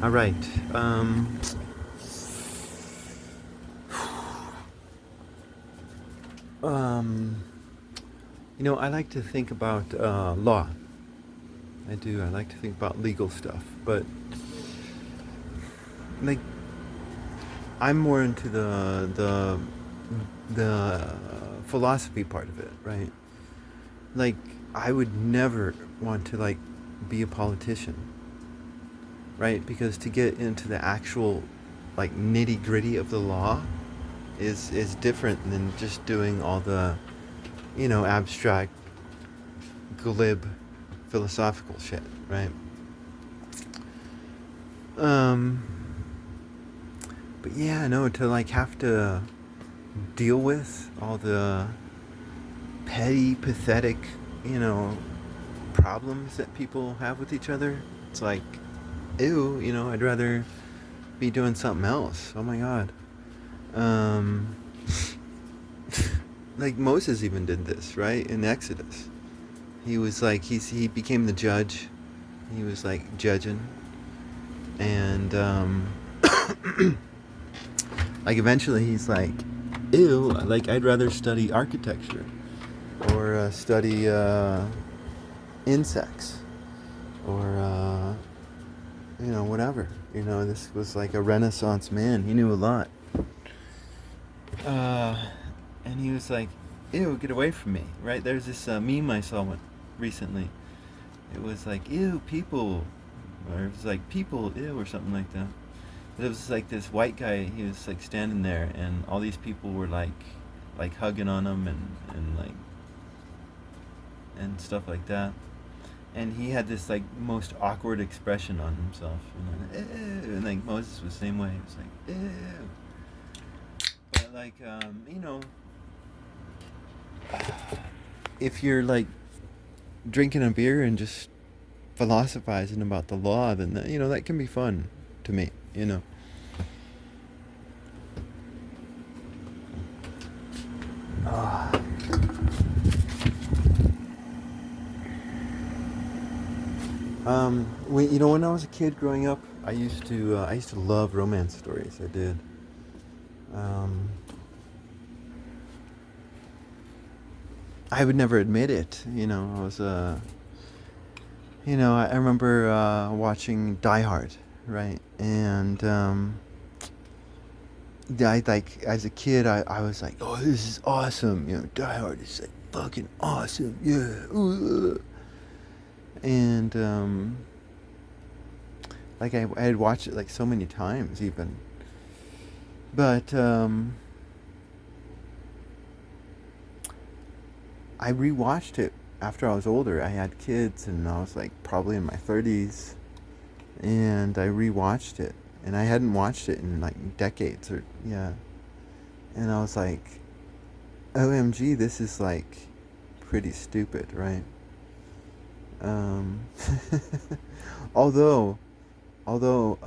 All right. Um, I like to think about law. I do. I like to think about legal stuff, but like I'm more into the philosophy part of it, right? Like I would never want to like be a politician, right? Because to get into the actual like nitty gritty of the law is different than just doing all the abstract, glib, philosophical shit, right? Um, but yeah, no, to like have to deal with all the petty, pathetic, you know, problems that people have with each other. It's like, ew, I'd rather be doing something else. Oh my god. Um, like Moses even did this, right? In Exodus. He was like, he became the judge. He was like judging. And, like eventually he's like, ew, like I'd rather study architecture or study insects or whatever. This was like a Renaissance man. He knew a lot. Uh, and he was like, "Ew, get away from me!" Right? There's this meme I saw recently. It was like, "Ew, people," or it was like, "People, ew," or something like that. But it was like this white guy. He was like standing there, and all these people were like hugging on him and like and stuff like that. And he had this like most awkward expression on himself, and like Moses was the same way. He was like, "Ew." But like, if you're like drinking a beer and just philosophizing about the law, then that can be fun to me. Ah. When I was a kid growing up, I used to love romance stories. I did. Um, I would never admit it. I was I remember watching Die Hard, right? And I like as a kid, I was like, oh, this is awesome. Die Hard is like fucking awesome. Yeah. Ooh. And like I had watched it like so many times even, but I rewatched it after I was older. I had kids, and I was like probably in my 30s, and I rewatched it, and I hadn't watched it in like decades or yeah, and I was like, OMG, this is like pretty stupid, right? Um, although, although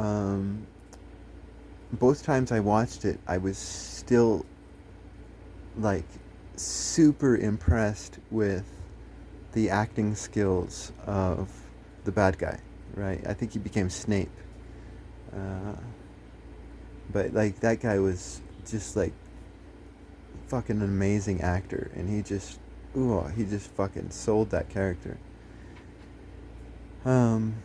both times I watched it, I was still like super impressed with the acting skills of the bad guy, right? I think he became Snape. Uh, but like that guy was just like fucking an amazing actor, and he just fucking sold that character. Um,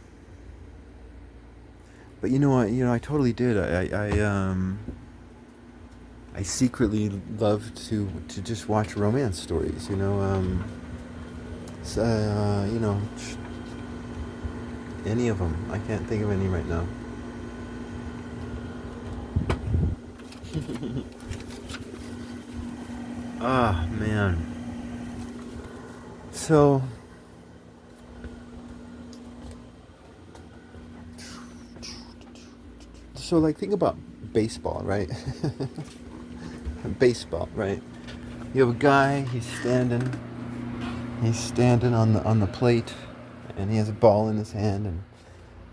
but you know what? I totally did. I secretly love to just watch romance stories. So, any of them. I can't think of any right now. Ah, man. So, like, think about baseball, right? Baseball, right? You have a guy. He's standing. He's standing on the plate, and he has a ball in his hand, and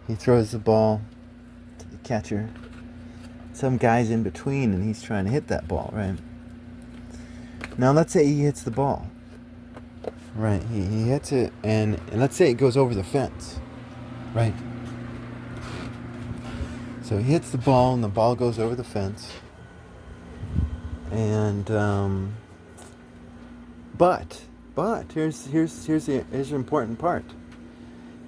he throws the ball to the catcher. Some guy's in between, and he's trying to hit that ball, right? Now let's say he hits the ball. Right, he hits it, and let's say it goes over the fence. Right. So he hits the ball, and the ball goes over the fence. And but here's the important part.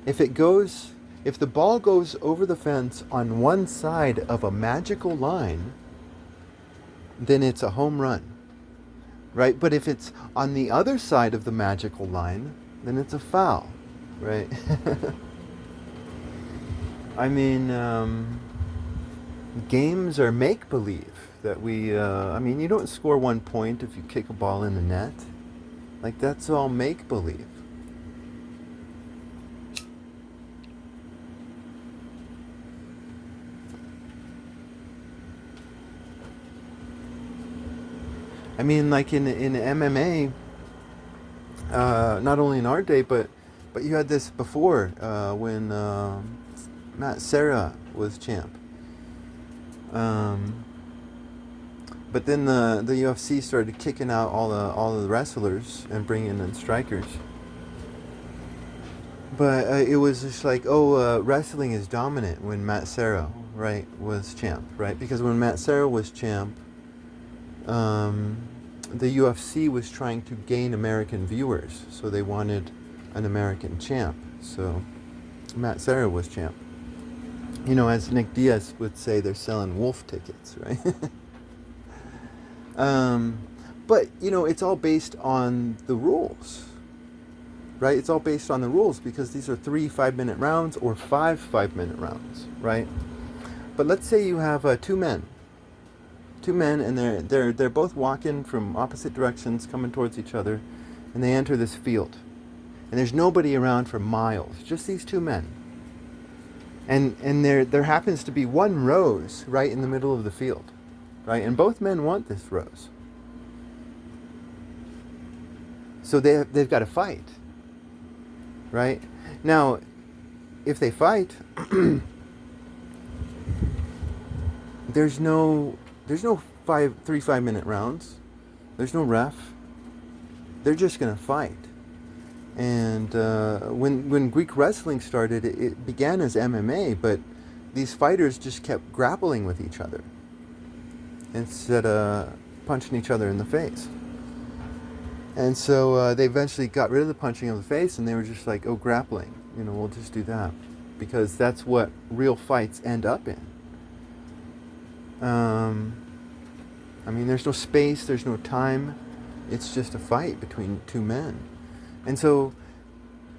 If the ball goes over the fence on one side of a magical line, then it's a home run, right? But if it's on the other side of the magical line, then it's a foul, right? I mean, games are make-believe that you don't score 1 point if you kick a ball in the net. Like, that's all make-believe. I mean, like in MMA, not only in our day, but you had this before when Matt Serra was champ. But then the UFC started kicking out all the wrestlers and bringing in strikers. But it was just like, wrestling is dominant when Matt Serra, right, was champ, right? Because when Matt Serra was champ, the UFC was trying to gain American viewers, so they wanted an American champ. So Matt Serra was champ. You know, as Nick Diaz would say, they're selling wolf tickets, right? But, it's all based on the rules, right? It's all based on the rules because these are 3 5-minute rounds or 5 5-minute rounds, right? But let's say you have two men, and they're both walking from opposite directions, coming towards each other, and they enter this field, and there's nobody around for miles, just these two men, and there happens to be one rose right in the middle of the field, right, and both men want this rose, so they've got to fight, right? Now, if they fight, there's no 3 5-minute rounds. There's no ref. They're just gonna fight. And when Greek wrestling started, it began as MMA, but these fighters just kept grappling with each other instead of punching each other in the face. And so they eventually got rid of the punching of the face, and they were just like, grappling. We'll just do that because that's what real fights end up in. There's no space, there's no time. It's just a fight between two men. And so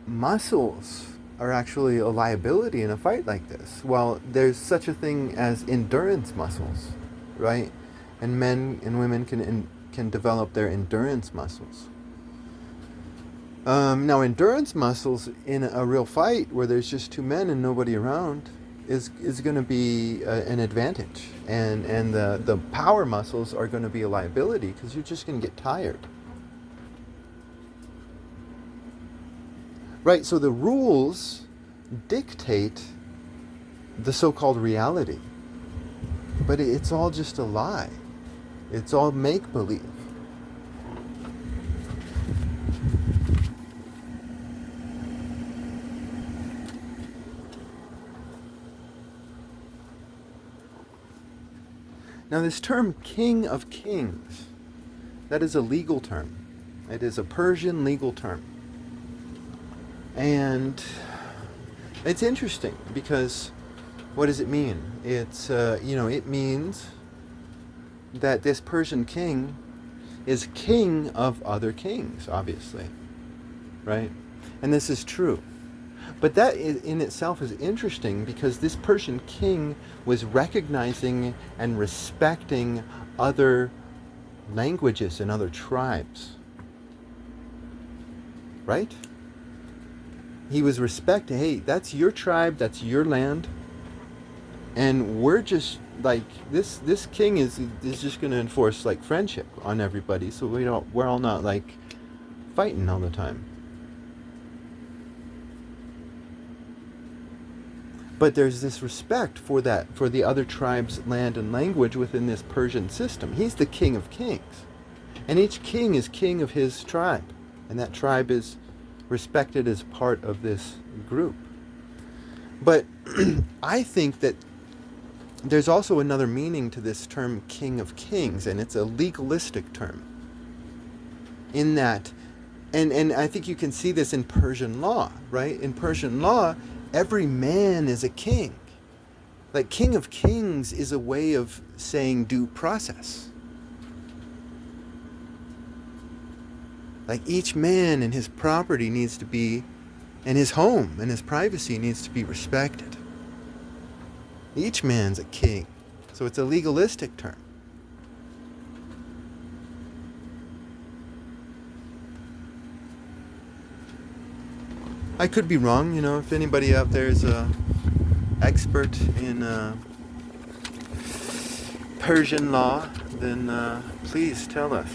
muscles are actually a liability in a fight like this. Well, there's such a thing as endurance muscles, right? And men and women can develop their endurance muscles. Now, endurance muscles in a real fight where there's just two men and nobody around is going to be an advantage, and the power muscles are going to be a liability because you're just going to get tired. Right, so the rules dictate the so-called reality, but it's all just a lie. It's all make-believe. Now, this term King of Kings, that is a legal term. It is a Persian legal term. And it's interesting because what does it mean? It's, it means that this Persian king is king of other kings, obviously, right? And this is true. But that in itself is interesting because this Persian king was recognizing and respecting other languages and other tribes, right? He was respecting, hey, that's your tribe, that's your land, and we're just like this king is just going to enforce like friendship on everybody, so we're all not like fighting all the time. But there's this respect for the other tribe's land and language within this Persian system. He's the king of kings. And each king is king of his tribe. And that tribe is respected as part of this group. But I think that there's also another meaning to this term King of Kings, and it's a legalistic term. In that, and I think you can see this in Persian law, right? In Persian law, every man is a king. Like, King of Kings is a way of saying due process. Like, each man and his property needs to be, and his home and his privacy needs to be respected. Each man's a king. So it's a legalistic term. I could be wrong, if anybody out there is a expert in Persian law, then please tell us.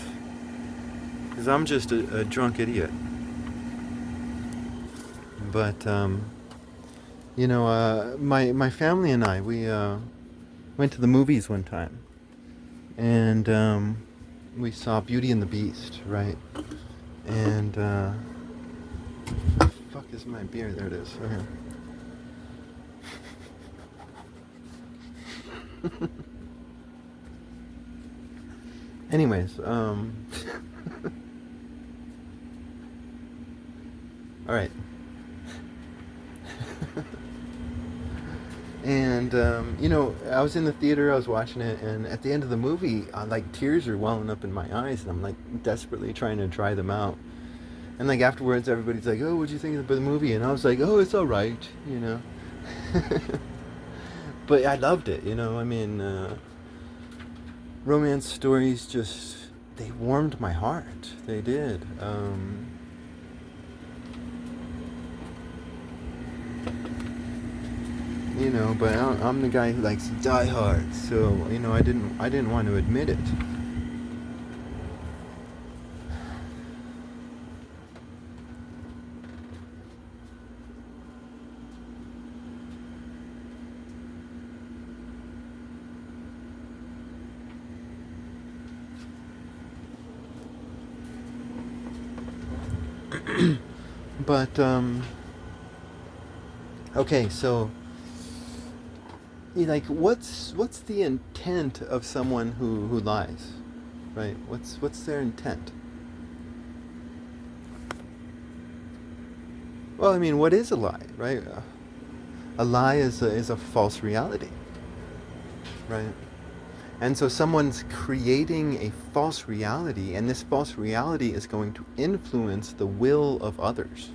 Because I'm just a drunk idiot. But, my family and I, we went to the movies one time. And we saw Beauty and the Beast, right? And, fuck is my beer? There it is. Okay. Anyways, all right. And I was in the theater, I was watching it, and at the end of the movie, tears are welling up in my eyes, and I'm like desperately trying to dry them out. And like afterwards, everybody's like, "Oh, what'd you think of the movie?" And I was like, "Oh, it's all right," But I loved it, I mean, romance stories they warmed my heart. They did. But I'm the guy who likes to die hard, so I didn't want to admit it. But okay, so what's the intent of someone who lies, right? What's their intent? Well, I mean, what is a lie, right? A lie is a false reality, right? And so someone's creating a false reality, and this false reality is going to influence the will of others.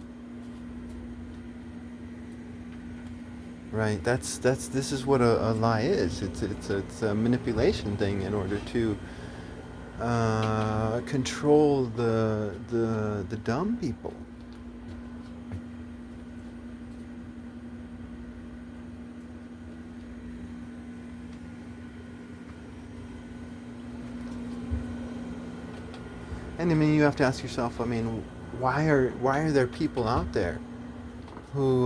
Right? This is what a lie is. It's a manipulation thing in order to control the dumb people. And I mean, you have to ask yourself, I mean, why are there people out there who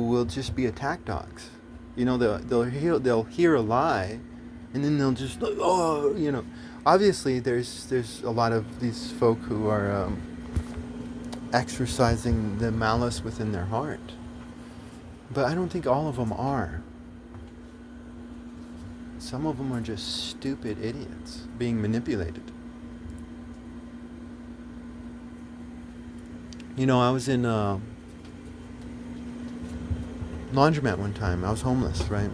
will just be attack dogs? They'll hear a lie, and then they'll just Obviously, there's a lot of these folk who are exercising the malice within their heart, but I don't think all of them are. Some of them are just stupid idiots being manipulated. I was in a laundromat one time. I was homeless, right?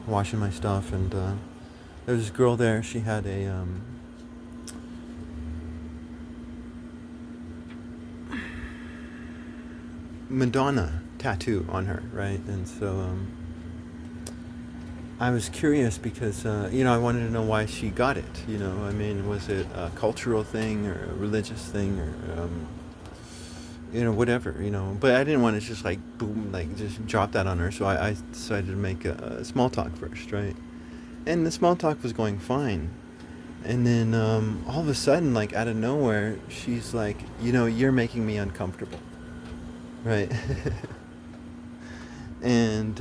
Washing my stuff, and there was this girl there. She had a Madonna tattoo on her, right? And so I was curious because I wanted to know why she got it. I mean, was it a cultural thing or a religious thing or whatever, but I didn't want to just boom, just drop that on her. So I decided to make a small talk first, right? And the small talk was going fine. And then all of a sudden, out of nowhere, she's like, you're making me uncomfortable, right? And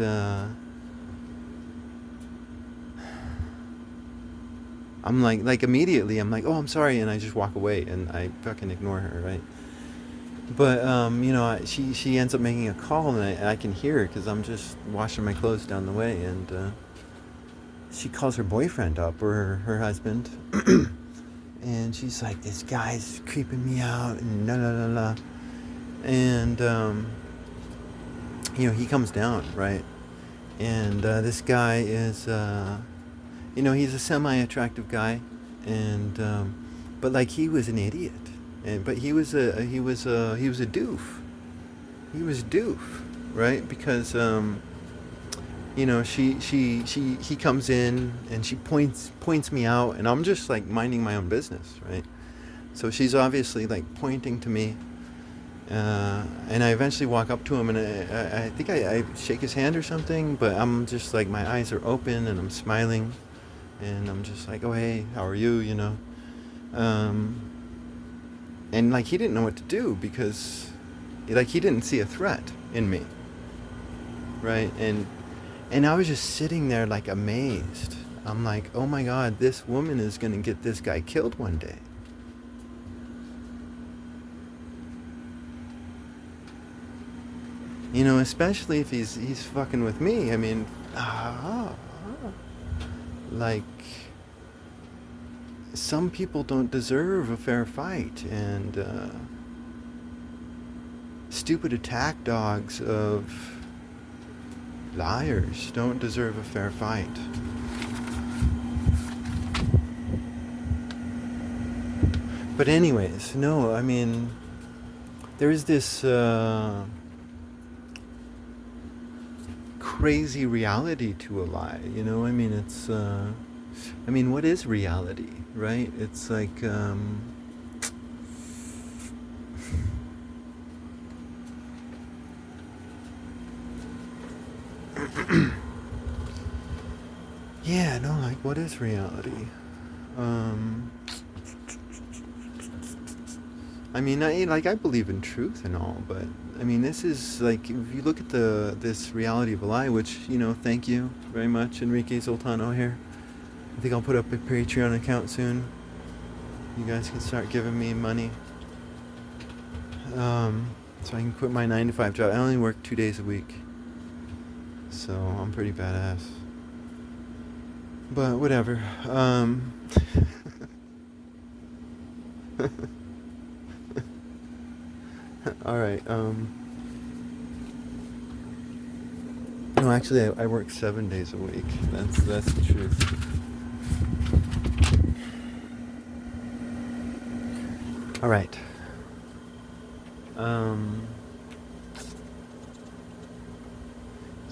I'm like immediately, I'm like, oh, I'm sorry, and I just walk away and I fucking ignore her, right? But she ends up making a call, and I can hear her because I'm just washing my clothes down the way, and she calls her boyfriend up or her husband, and she's like, this guy's creeping me out, and la la la la, and he comes down, right, and this guy is he's a semi-attractive guy, and but like he was an idiot, and but he was a doof. He was doof, right? Because he comes in and she points me out, and I'm just like minding my own business, right? So she's obviously like pointing to me, and I eventually walk up to him, and I think I shake his hand or something, but I'm just like, my eyes are open and I'm smiling, and I'm just like, oh hey, how are you? Um, and like he didn't know what to do because like he didn't see a threat in me, right? And I was just sitting there like amazed. I'm like, oh my god, this woman is gonna get this guy killed one day. Especially if he's fucking with me. I mean, like, some people don't deserve a fair fight, and stupid attack dogs of liars don't deserve a fair fight. But anyways, no, I mean, there's this crazy reality to a lie. I mean, what is reality, right? It's like, yeah, no, like, what is reality? I mean, I believe in truth and all, but I mean, this is like, if you look at this reality of a lie, which, thank you very much, Enrique Zoltano here. I think I'll put up a Patreon account soon. You guys can start giving me money, so I can quit my 9 to 5 job. I only work 2 days a week, so I'm pretty badass. But whatever. All right. No, actually, I work 7 days a week. That's the truth. All right.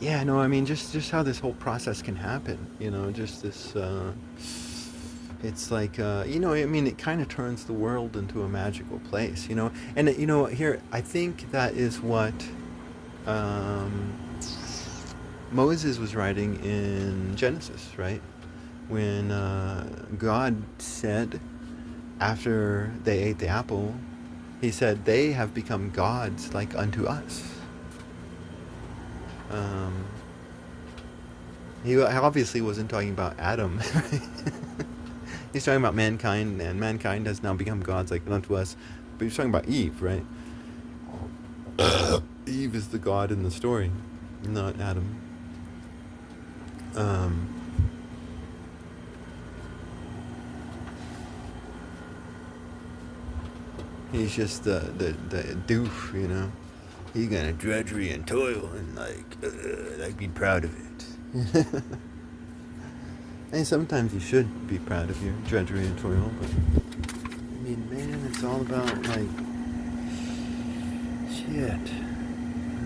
Yeah. No, I mean, just how this whole process can happen. Just this. It's like, I mean, it kind of turns the world into a magical place. And here, I think that is what um, Moses was writing in Genesis, right? When God said, after they ate the apple, he said, they have become gods like unto us. Um, he obviously wasn't talking about Adam. He's talking about mankind, and mankind has now become gods like unto us. But he's talking about Eve, right? Eve is the god in the story, not Adam. He's just the doof. He's gonna drudgery and toil and like be proud of it. And sometimes you should be proud of your drudgery and toil, but I mean, man, it's all about like shit.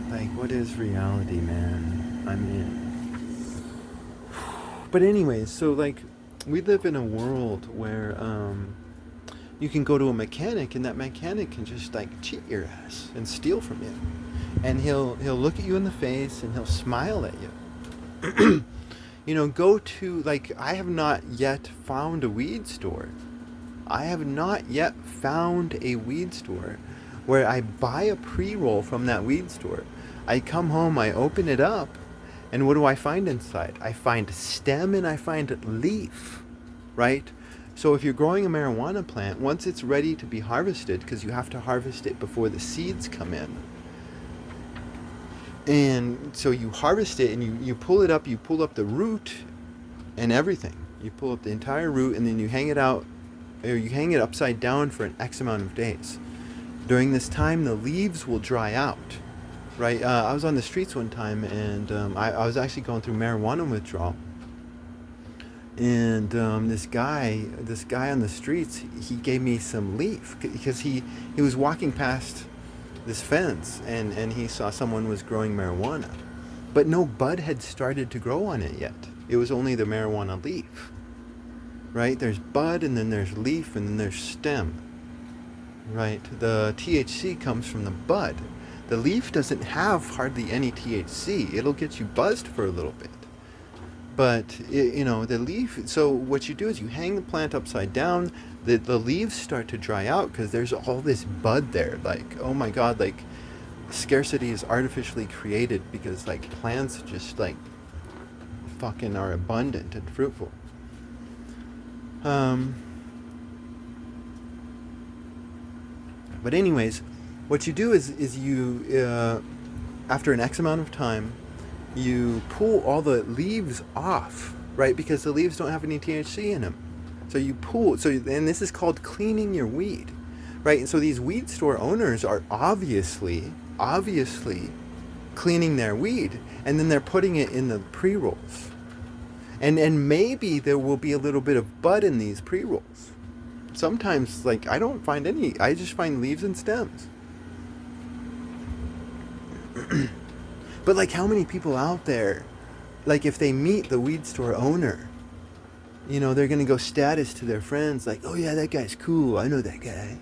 Like, what is reality, man? I mean, but anyways, so like, we live in a world where you can go to a mechanic, and that mechanic can just like cheat your ass and steal from you, and he'll look at you in the face and he'll smile at you. Go to, like, I have not yet found a weed store. I have not yet found a weed store where I buy a pre-roll from that weed store. I come home, I open it up, and what do I find inside? I find stem and I find leaf, right? So if you're growing a marijuana plant, once it's ready to be harvested, because you have to harvest it before the seeds come in, and so you harvest it and you pull it up, you pull up the root and everything. You pull up the entire root and then you hang it out, or you hang it upside down for an X amount of days. During this time, the leaves will dry out. Right? I was on the streets one time, and I was actually going through marijuana withdrawal. And this guy on the streets, he gave me some leaf because he was walking past this fence, and he saw someone was growing marijuana, but no bud had started to grow on it yet. It was only the marijuana leaf. Right? There's bud, and then there's leaf, and then there's stem. Right? The THC comes from the bud. The leaf doesn't have hardly any THC. It'll get you buzzed for a little bit. But, the leaf, so what you do is you hang the plant upside down, the leaves start to dry out because there's all this bud there. Like, oh my God, like, scarcity is artificially created because, like, plants just, like, fucking are abundant and fruitful. But anyways, what you do is you, after an X amount of time, you pull all the leaves off, right? Because the leaves don't have any THC in them. So you pull, and this is called cleaning your weed, right? And so these weed store owners are obviously cleaning their weed, and then they're putting it in the pre-rolls. And maybe there will be a little bit of bud in these pre-rolls. Sometimes, like, I don't find any, I just find leaves and stems. But, like, how many people out there, like, if they meet the weed store owner, they're going to go status to their friends, like, oh yeah, that guy's cool, I know that guy.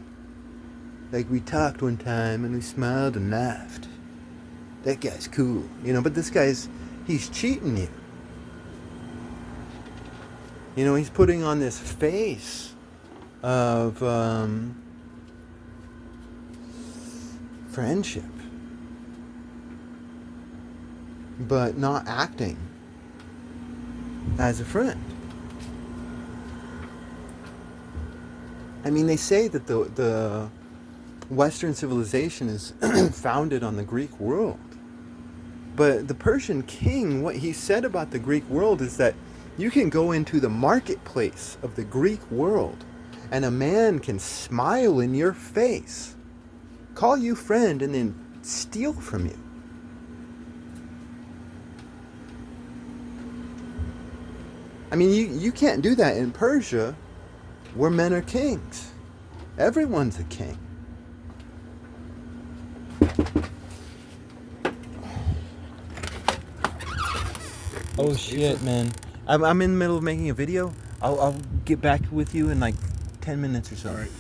Like, we talked one time and we smiled and laughed. That guy's cool. But this guy's, he's cheating you. He's putting on this face of friendship, but not acting as a friend. I mean, they say that the Western civilization is founded on the Greek world. But the Persian king, what he said about the Greek world is that you can go into the marketplace of the Greek world and a man can smile in your face, call you friend, and then steal from you. I mean, you can't do that in Persia, where men are kings. Everyone's a king. Oh shit, man. I'm in the middle of making a video. I'll get back with you in like 10 minutes or so. All right.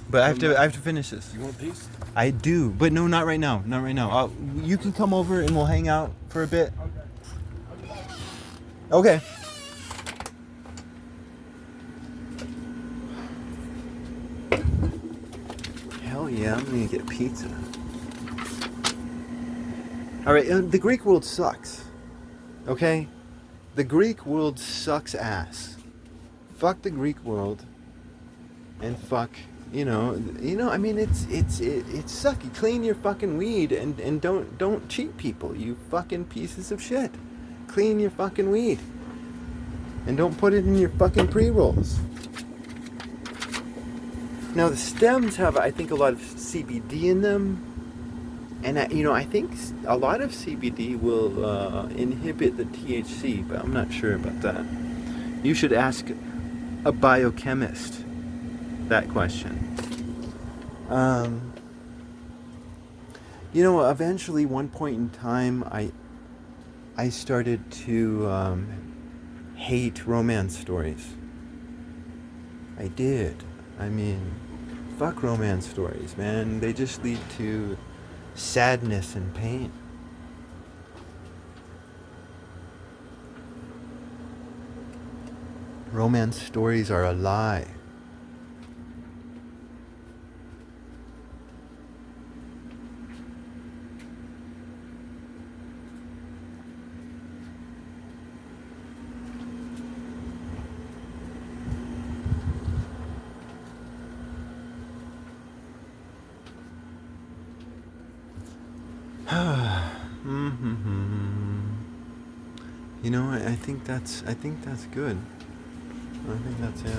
But I have to finish this. You want these? I do, but no, not right now. Not right now. You can come over and we'll hang out for a bit. Okay. Hell yeah, I'm gonna get pizza. Alright, the Greek world sucks. Okay? The Greek world sucks ass. Fuck the Greek world. And fuck, I mean, it's sucky. Clean your fucking weed and don't cheat people, you fucking pieces of shit. Clean your fucking weed. And don't put it in your fucking pre-rolls. Now, the stems have, I think, a lot of CBD in them. And, I think a lot of CBD will inhibit the THC, but I'm not sure about that. You should ask a biochemist that question. Eventually, one point in time, I started to hate romance stories. I did. I mean, fuck romance stories, man. They just lead to sadness and pain. Romance stories are a lie. You know, I think that's good. I think that's it.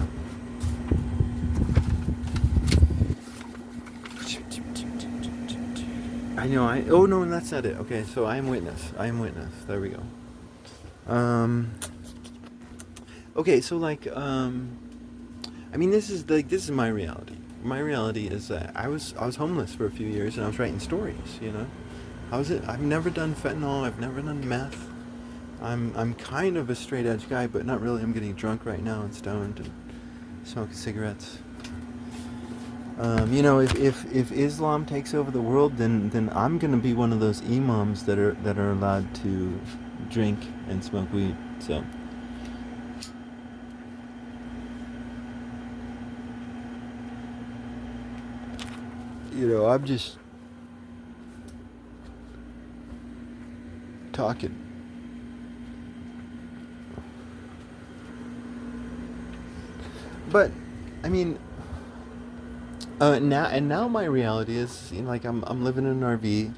I know. Oh no, that's not it. Okay, so I am witness. I am witness. There we go. Okay, so like, I mean, this is my reality. My reality is that I was homeless for a few years and I was writing stories. You know, how is it? I've never done fentanyl. I've never done meth. I'm kind of a straight edge guy, but not really. I'm getting drunk right now and stoned and smoking cigarettes. You know, if Islam takes over the world, then I'm gonna be one of those imams that are allowed to drink and smoke weed. So, you know, I'm just talking. But I mean, now my reality is, you know, like I'm living in an RV.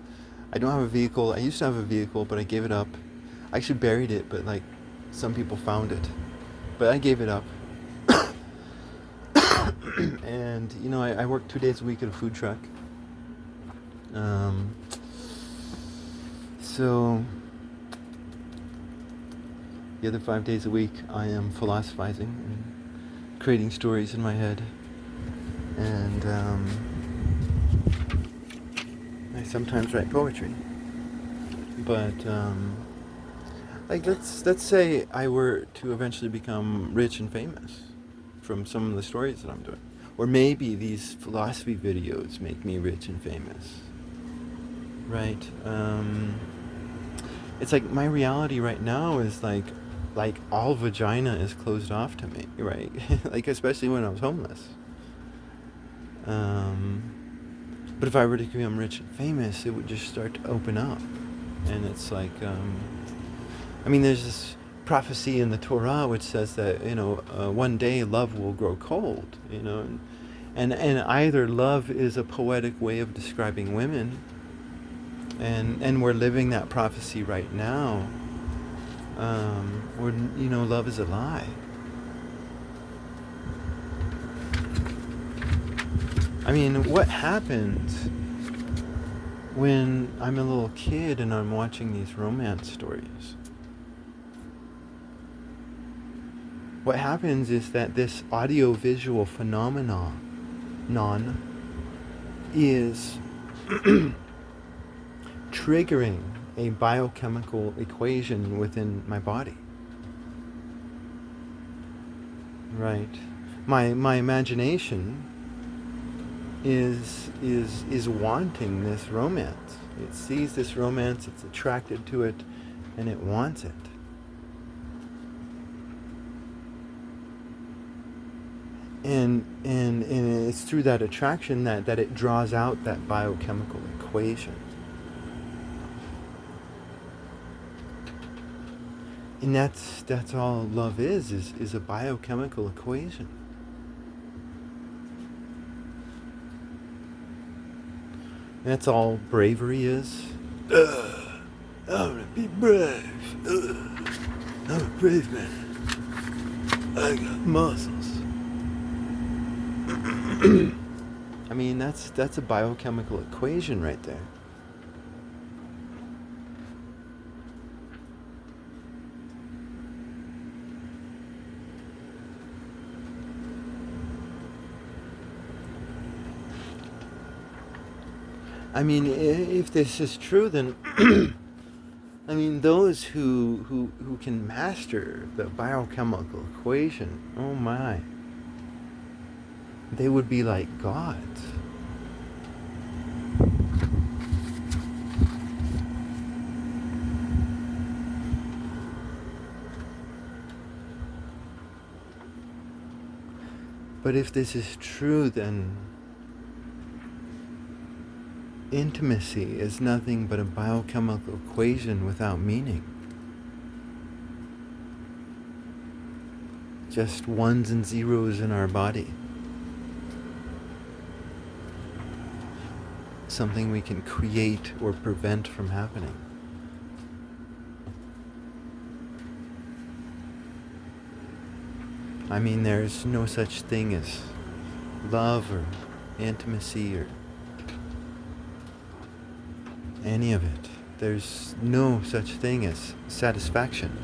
I don't have a vehicle. I used to have a vehicle, but I gave it up. I actually buried it, but like some people found it. But I gave it up. And you know, I work 2 days a week at a food truck. Um, so the other 5 days a week, I am philosophizing and creating stories in my head, and I sometimes write poetry. But like let's say I were to eventually become rich and famous from some of the stories that I'm doing, or maybe these philosophy videos make me rich and famous, right? It's like my reality right now is like all vagina is closed off to me, right? Like especially when I was homeless. Um, but if I were to become rich and famous, it would just start to open up, and it's like, I mean, there's this prophecy in the Torah which says that, you know, one day love will grow cold, you know, and either love is a poetic way of describing women, and we're living that prophecy right now, or you know, love is a lie. I mean, what happens when I'm a little kid and I'm watching these romance stories? What happens is that this audio-visual phenomenon is triggering a biochemical equation within my body, right? My imagination is wanting this romance. It sees this romance, it's attracted to it, and it wants it. And it's through that attraction that it draws out that biochemical equation. And that's all love is a biochemical equation. And that's all bravery is. I'm gonna be brave. I'm a brave man. I got muscles. I mean, that's a biochemical equation right there. I mean, if this is true, then I mean, those who can master the biochemical equation, oh my, they would be like gods. But if this is true, then intimacy is nothing but a biochemical equation without meaning. Just ones and zeros in our body. Something we can create or prevent from happening. I mean, there's no such thing as love or intimacy or any of it. There's no such thing as satisfaction.